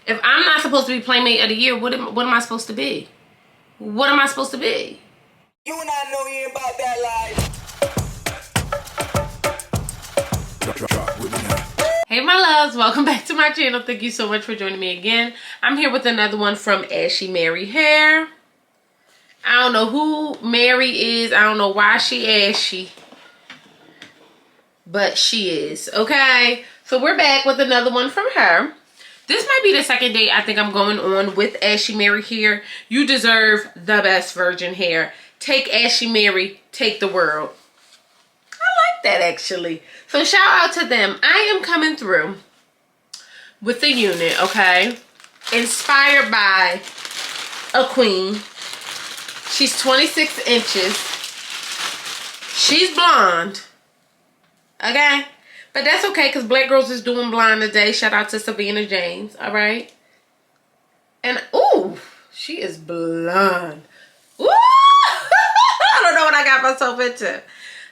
If I'm not supposed to be Playmate of the Year, what am I supposed to be? What am I supposed to be? You and I know you ain't about that life. Hey my loves, welcome back to my channel. Thank you so much for joining me again. I'm here with another one from Ashimary Hair. I don't know who Mary is. I don't know why she ashy. But she is, okay? So we're back with another one from her. This might be the second date I think I'm going on with Ashimary Hair. You deserve the best virgin hair. Take Ashimary, take the world. I like that actually. So shout out to them. I am coming through with the unit, okay? Inspired by a queen. She's 26 inches. She's blonde. Okay? But that's okay because Black Girls is doing blonde today. Shout out to Savannah James. Alright? And, ooh, she is blonde. Ooh! I don't know what I got myself into.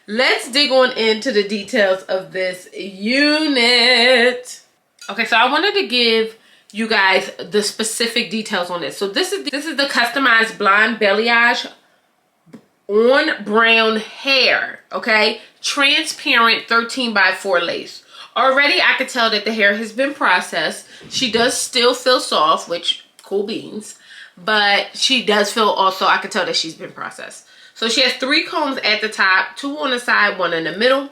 Let's dig on into the details of this unit. Okay, so I wanted to give you guys the specific details on this. So this is the customized blonde balayage on brown hair, okay? Transparent 13x4 lace. Already I could tell that the hair has been processed. She does still feel soft, which cool beans, but she does feel also, I could tell that she's been processed. So she has 3 combs at the top, 2 on the side, 1 in the middle,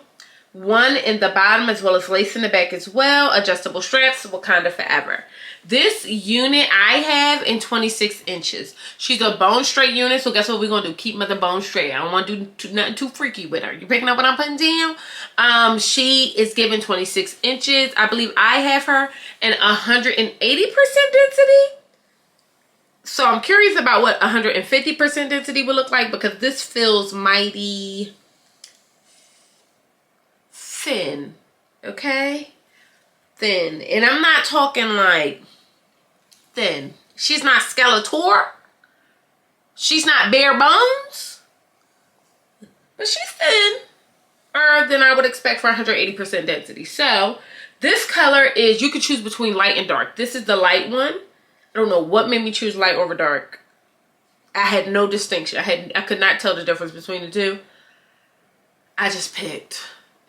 1 in the bottom, as well as lace in the back as well. Adjustable straps, Wakanda forever. This unit I have in 26 inches. She's a bone straight unit, so guess what we're going to do? Keep mother bone straight. I don't want to do nothing too freaky with her. You picking up what I'm putting down? She is given 26 inches. I believe I have her in 180% density. So I'm curious about what 150% density would look like because this feels mighty thin, okay? Thin. And I'm not talking like thin. She's not Skeletor. She's not bare bones. But she's thinner than I would expect for 180% density. So this color is, you could choose between light and dark. This is the light one. I don't know what made me choose light over dark. I had no distinction. I could not tell the difference between the two. I just picked.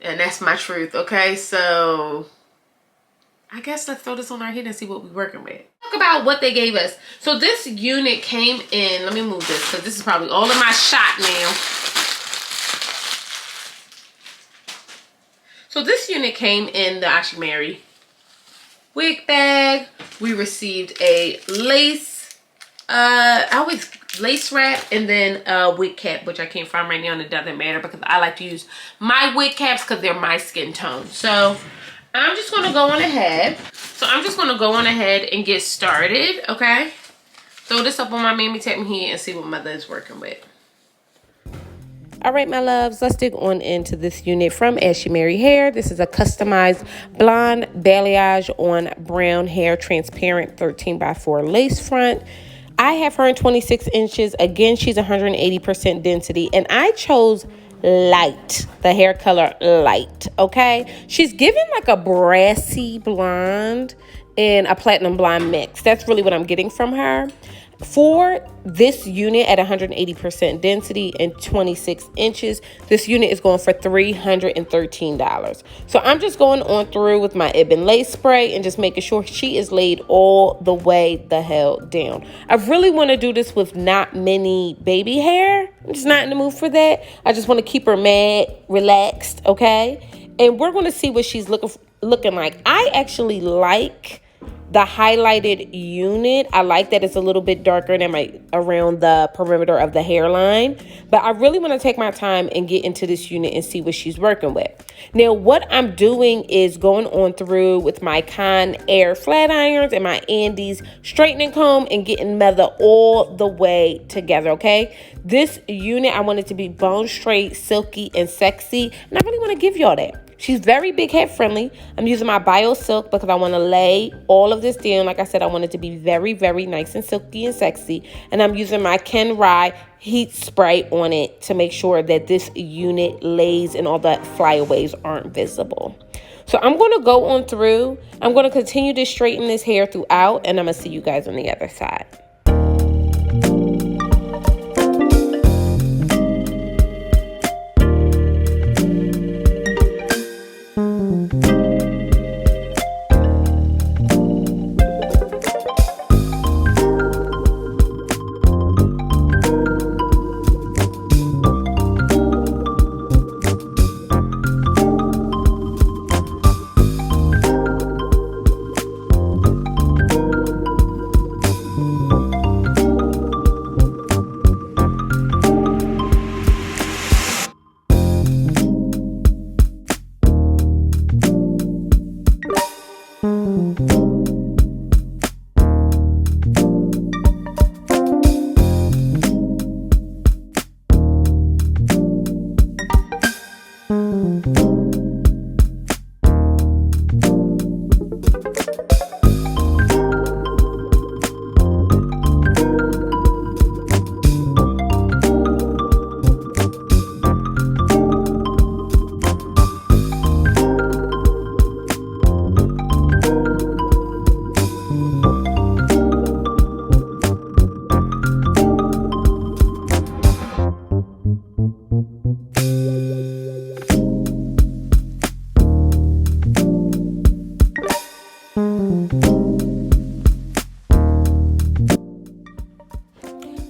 And that's my truth, okay? So I guess let's throw this on our head and see what we're working with. Talk about what they gave us. So this unit came in, let me move this because this is probably all in my shot now. So this unit came in the Ashimary wig bag. We received a lace, lace wrap, and then a wig cap, which I can't find right now and it doesn't matter because I like to use my wig caps because they're my skin tone. So I'm just going to go on ahead. And get started, okay? Throw this up on my mammy tape here and see what mother is working with. All right, my loves, let's dig on into this unit from Ashimary Hair. This is a customized blonde balayage on brown hair, transparent 13x4 lace front. I have her in 26 inches. Again, she's 180% density, and I chose light, the hair color light, okay? She's given like a brassy blonde and a platinum blonde mix. That's really what I'm getting from her. For this unit at 180% density and 26 inches, this unit is going for $313. So I'm just going on through with my Ebon Lace spray and just making sure she is laid all the way the hell down. I really want to do this with not many baby hair. I'm just not in the mood for that. I just want to keep her mad, relaxed, okay? And we're going to see what she's looking like. I actually like the highlighted unit. I like that it's a little bit darker than around the perimeter of the hairline. But I really want to take my time and get into this unit and see what she's working with. Now, what I'm doing is going on through with my Con Air flat irons and my Andes straightening comb and getting mother all the way together, okay? This unit, I want it to be bone straight, silky, and sexy. And I really want to give y'all that. She's very big head friendly. I'm using my Bio Silk because I want to lay all of this down. Like I said, I want it to be very, very nice and silky and sexy. And I'm using my Ken Rye heat spray on it to make sure that this unit lays and all the flyaways aren't visible. So I'm going to go on through. I'm going to continue to straighten this hair throughout, and I'm going to see you guys on the other side.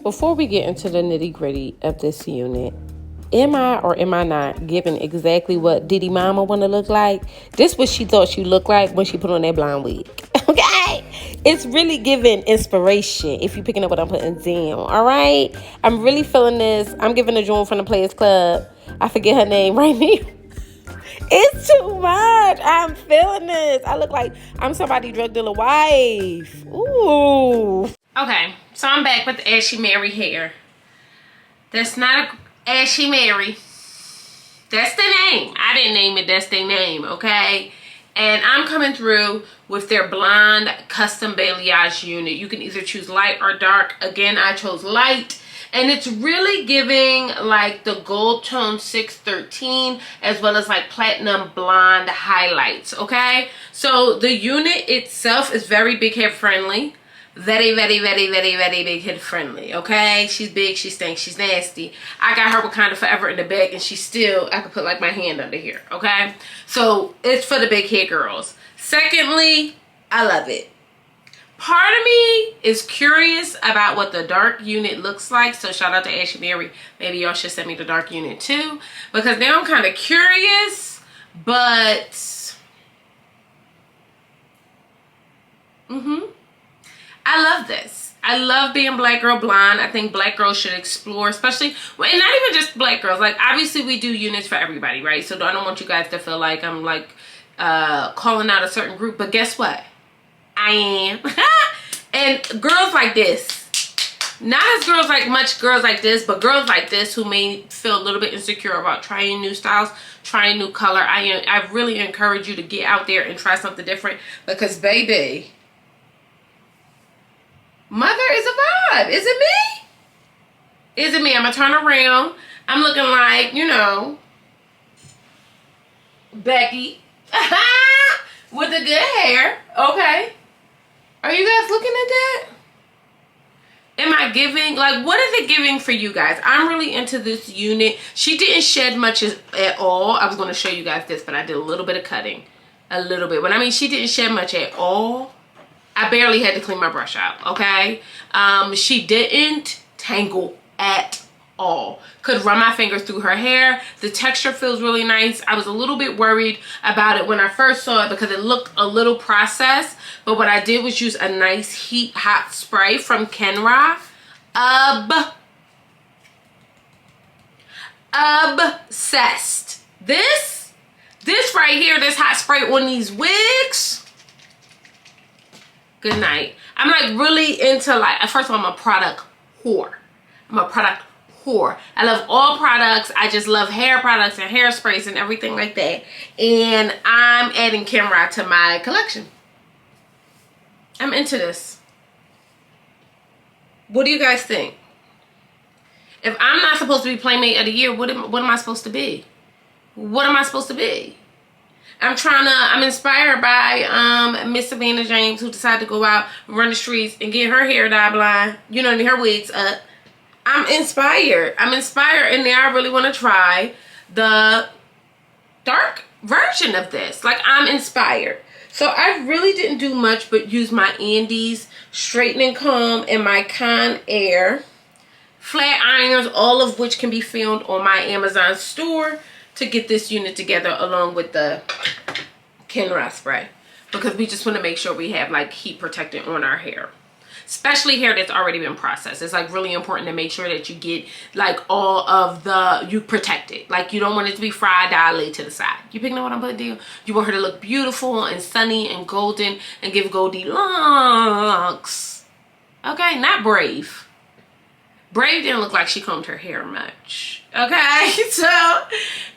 Before we get into the nitty gritty of this unit, am I or am I not giving exactly what Diddy Mama want to look like? This what she thought she looked like when she put on that blonde wig. Okay? It's really giving inspiration if you're picking up what I'm putting down. All right? I'm really feeling this. I'm giving a joint from the Players Club. I forget her name right now. It's too much. I'm feeling this. I look like I'm somebody's drug dealer wife. Ooh. Okay, so I'm back with the Ashimary hair. That's not a Ashimary. That's the name. I didn't name it. That's their name, okay? And I'm coming through with their blonde custom balayage unit. You can either choose light or dark. Again, I chose light. And it's really giving like the gold tone 613 as well as like platinum blonde highlights, okay? So the unit itself is very big hair friendly. Very, very, very, very, very big head friendly, okay? She's big, she stinks, she's nasty. I got her Wakanda Forever in the bag, and she's still, I could put like my hand under here, okay? So it's for the big head girls. Secondly, I love it. Part of me is curious about what the dark unit looks like, so shout out to Ashimary. Maybe y'all should send me the dark unit too, because now I'm kind of curious, but I love this. I love being black girl blonde. I think black girls should explore, especially, and not even just black girls. Like, obviously we do units for everybody, right? So I don't want you guys to feel like I'm like calling out a certain group, but guess what? I am. And girls like this, not as girls like much girls like this, but girls like this who may feel a little bit insecure about trying new styles, trying new color. I really encourage you to get out there and try something different, because baby, mother is a vibe. Is it me? Is it me? I'm gonna turn around. I'm looking like, you know, Becky with the good hair. Okay. Are you guys looking at that? Am I giving, like, what is it giving for you guys? I'm really into this unit. She didn't shed much at all. I was going to show you guys this, but I did a little bit of cutting. A little bit. But I mean, she didn't shed much at all. I barely had to clean my brush out, okay? She didn't tangle at all. Could run my fingers through her hair. The texture feels really nice. I was a little bit worried about it when I first saw it because it looked a little processed. But what I did was use a nice heat hot spray from Kenra. Obsessed. This right here, this hot spray on these wigs. Good night. I'm like really into, like, first of all, I'm a product whore. I'm a product whore. I love all products. I just love hair products and hairsprays and everything like that. And I'm adding Kenra to my collection. I'm into this. What do you guys think? If I'm not supposed to be Playmate of the Year, what am I supposed to be? What am I supposed to be? I'm inspired by Miss Savannah James, who decided to go out, run the streets, and get her hair dye blind. You know what I mean? Her wigs up. I'm inspired. And now I really want to try the dark version of this. Like, I'm inspired. So I really didn't do much but use my Andes straightening comb and my Conair flat irons, all of which can be found on my Amazon store, to get this unit together, along with the Kenra spray, because we just want to make sure we have like heat protectant on our hair, especially hair that's already been processed. It's like really important to make sure that you get like all of you protect it. Like, you don't want it to be fried, dye, laid to the side. You picking up what I'm putting down? You want her to look beautiful and sunny and golden and give Goldilocks. Okay, not Brave. Brave didn't look like she combed her hair much. Okay, so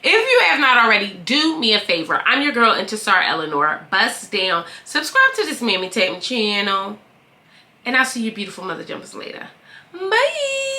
if you have not already, do me a favor. I'm your girl, Intisar Eleanor. Bust down. Subscribe to this Mammy Tatum channel. And I'll see you beautiful mother jumpers later. Bye.